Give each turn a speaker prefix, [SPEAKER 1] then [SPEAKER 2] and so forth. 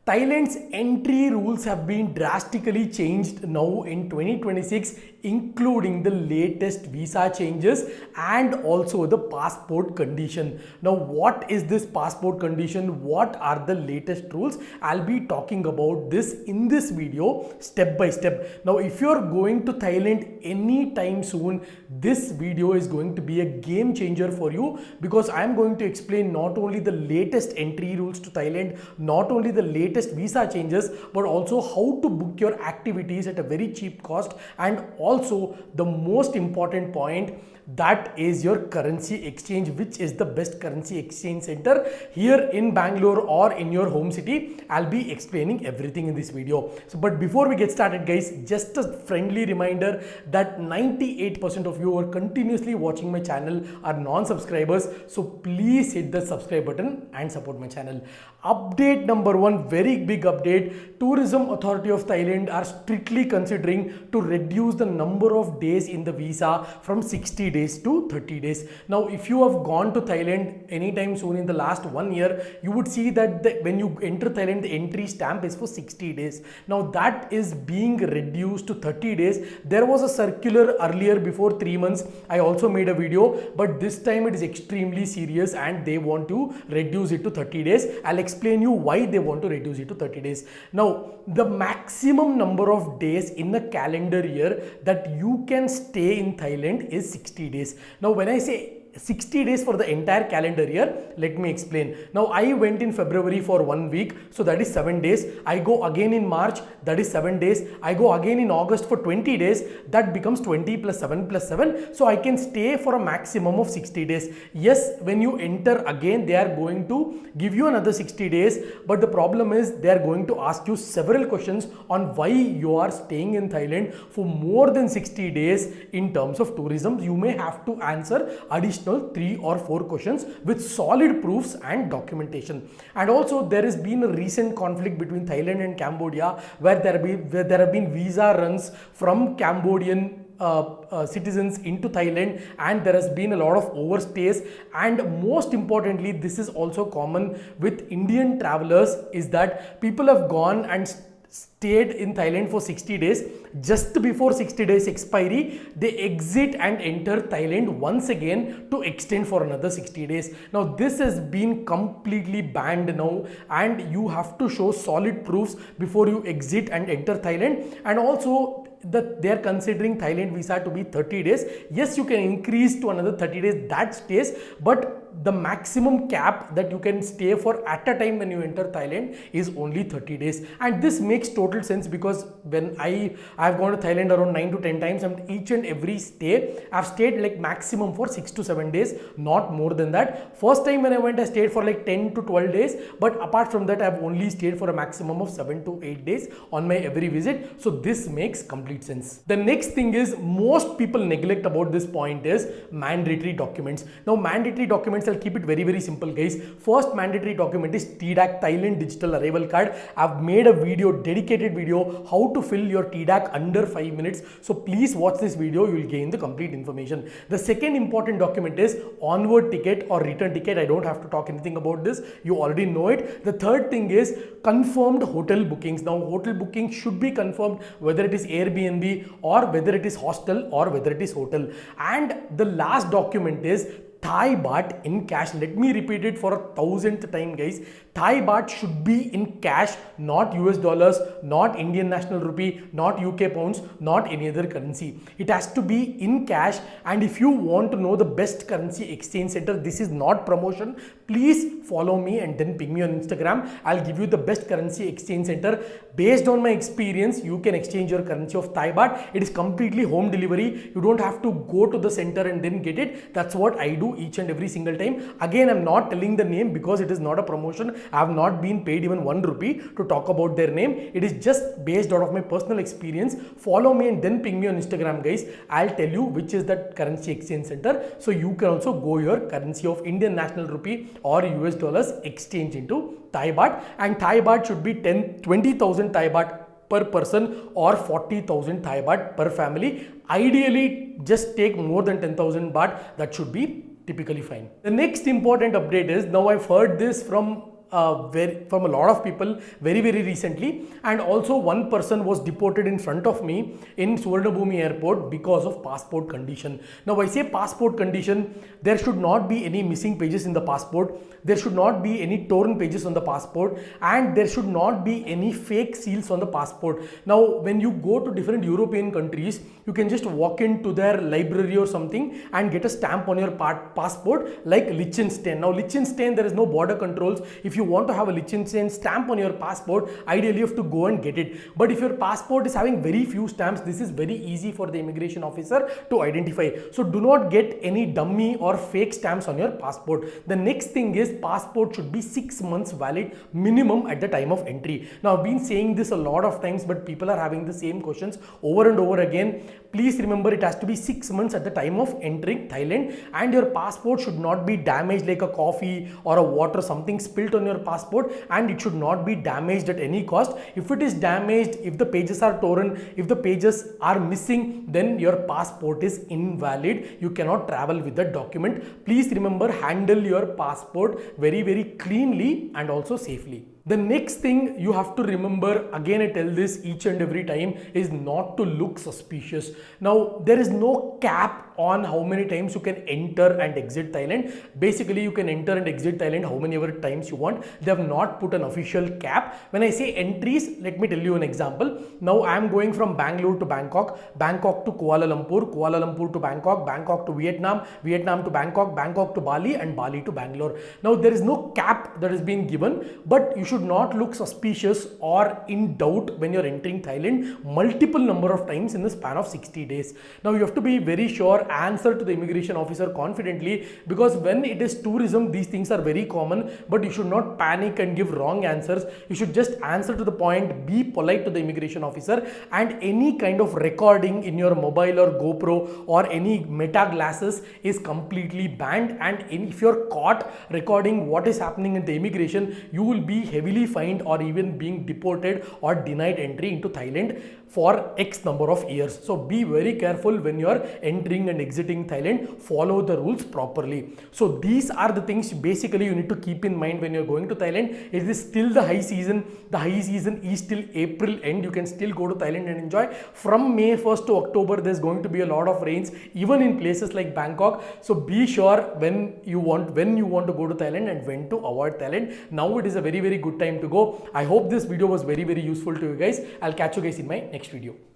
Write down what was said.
[SPEAKER 1] Thailand's entry rules have been drastically changed now in 2026, including the latest visa changes and also the passport condition. Now, what is this passport condition? What are the latest rules? I'll be talking about this in this video step by step. Now, if you're going to Thailand anytime soon, this video is going to be a game changer for you, because I'm going to explain not only the latest entry rules to Thailand, not only the latest visa changes, but also how to book your activities at a very cheap cost, and also the most important point, that is your currency exchange, which is the best currency exchange center here in Bangalore or in your home city. I'll be explaining everything in this video. So, but before we get started guys, just a friendly reminder that 98% of you who are continuously watching my channel are non-subscribers. So please hit the subscribe button and support my channel. Update number one, very big update. Tourism Authority of Thailand are strictly considering to reduce the number of days in the visa from 60 days to 30 days. Now, if you have gone to Thailand anytime soon in the last 1 year, you would see that when you enter Thailand, the entry stamp is for 60 days. Now, that is being reduced to 30 days. There was a circular earlier before 3 months. I also made a video, but this time it is extremely serious and they want to reduce it to 30 days. I'll explain you why they want to reduce it to 30 days. Now, the maximum number of days in a calendar year that you can stay in Thailand is 60 days. Now, when I say 60 days for the entire calendar year, let me explain. Now, I went in February for 1 week, so that is 7 days. I go again in March, that is 7 days. I go again in August for 20 days, that becomes 20 plus 7 plus 7. So I can stay for a maximum of 60 days. Yes, when you enter again, they are going to give you another 60 days, but the problem is they are going to ask you several questions on why you are staying in Thailand for more than 60 days in terms of tourism. You may have to answer additional 3 or 4 questions with solid proofs and documentation. And also there has been a recent conflict between Thailand and Cambodia where there have been visa runs from Cambodian citizens into Thailand, and there has been a lot of overstays. And most importantly, this is also common with Indian travelers, is that people have gone and stayed in Thailand for 60 days. Just before 60 days expiry, they exit and enter Thailand once again to extend for another 60 days. Now, this has been completely banned now, and you have to show solid proofs before you exit and enter Thailand. And also, that they are considering Thailand visa to be 30 days. Yes, you can increase to another 30 days, that stays, but the maximum cap that you can stay for at a time when you enter Thailand is only 30 days. And this makes total sense, because when I've gone to Thailand around 9 to 10 times, and each and every stay I've stayed like maximum for 6 to 7 days, not more than that. First time when I went, I stayed for like 10 to 12 days, but apart from that, I've only stayed for a maximum of 7 to 8 days on my every visit. So this makes complete sense. The next thing is, most people neglect about this point, is mandatory documents. Now, mandatory documents, I'll keep it very simple guys. First mandatory document is TDAC, Thailand Digital Arrival Card. I've made a video, dedicated video, how to fill your TDAC under 5 minutes. So please watch this video, you will gain the complete information. The second important document is onward ticket or return ticket. I don't have to talk anything about this, you already know it. The third thing is confirmed hotel bookings. Now, hotel booking should be confirmed, whether it is Airbnb or whether it is hostel or whether it is hotel. And the last document is Thai baht in cash. Let me repeat it for a 1000th time guys. Thai baht should be in cash, not US dollars, not Indian national rupee, not UK pounds, not any other currency. It has to be in cash. And if you want to know the best currency exchange center, this is not promotion, please follow me and then ping me on Instagram. I'll give you the best currency exchange center. Based on my experience, you can exchange your currency of Thai baht. It is completely home delivery. You don't have to go to the center and then get it. That's what I do each and every single time. Again, I'm not telling the name because it is not a promotion. I have not been paid even 1 rupee to talk about their name. It is just based out of my personal experience. Follow me and then ping me on Instagram guys. I'll tell you which is that currency exchange center. So you can also go your currency of Indian national rupee or US dollars exchange into Thai baht. And Thai baht should be 20,000 Thai baht per person or 40,000 Thai baht per family. Ideally, just take more than 10,000 baht. That should be typically fine. The next important update is, now I've heard this from from a lot of people very recently, and also one person was deported in front of me in Suvarnabhumi airport because of passport condition. Now I say passport condition, there should not be any missing pages in the passport, there should not be any torn pages on the passport, and there should not be any fake seals on the passport. Now when you go to different European countries, you can just walk into their library or something and get a stamp on your passport, like Liechtenstein. Now Liechtenstein, there is no border controls. If you want to have a Liechtenstein stamp on your passport, ideally you have to go and get it. But if your passport is having very few stamps, this is very easy for the immigration officer to identify. So do not get any dummy or fake stamps on your passport. The next thing is passport should be 6 months valid minimum at the time of entry. Now I've been saying this a lot of times, but people are having the same questions over and over again. Please remember, it has to be 6 months at the time of entering Thailand, and your passport should not be damaged like a coffee or a water, something spilt on your passport, and it should not be damaged at any cost. If it is damaged, if the pages are torn, if the pages are missing, then your passport is invalid. You cannot travel with the document. Please remember, handle your passport very cleanly and also safely. The next thing you have to remember, again I tell this each and every time, is not to look suspicious. Now there is no cap on how many times you can enter and exit Thailand. Basically you can enter and exit Thailand how many ever times you want. They have not put an official cap. When I say entries, let me tell you an example. Now I am going from Bangalore to Bangkok, Bangkok to Kuala Lumpur, Kuala Lumpur to Bangkok, Bangkok to Vietnam, Vietnam to Bangkok, Bangkok to Bali, and Bali to Bangalore. Now there is no cap that is being given, but you should not look suspicious or in doubt when you're entering Thailand multiple number of times in the span of 60 days. Now you have to be very sure, answer to the immigration officer confidently, because when it is tourism, these things are very common, but you should not panic and give wrong answers. You should just answer to the point, be polite to the immigration officer, and any kind of recording in your mobile or GoPro or any meta glasses is completely banned. And if you're caught recording what is happening in the immigration, you will be heavily fined or even being deported or denied entry into Thailand for X number of years. So be very careful when you're entering and exiting Thailand. Follow the rules properly. So these are the things basically you need to keep in mind when you're going to Thailand. It is still the high season. The high season is till April end. You can still go to Thailand and enjoy. From May 1st to October, there's going to be a lot of rains, even in places like Bangkok. So be sure when you want to go to Thailand and when to avoid Thailand. Now it is a very good time to go. I hope this video was very useful to you guys. I'll catch you guys in my next video.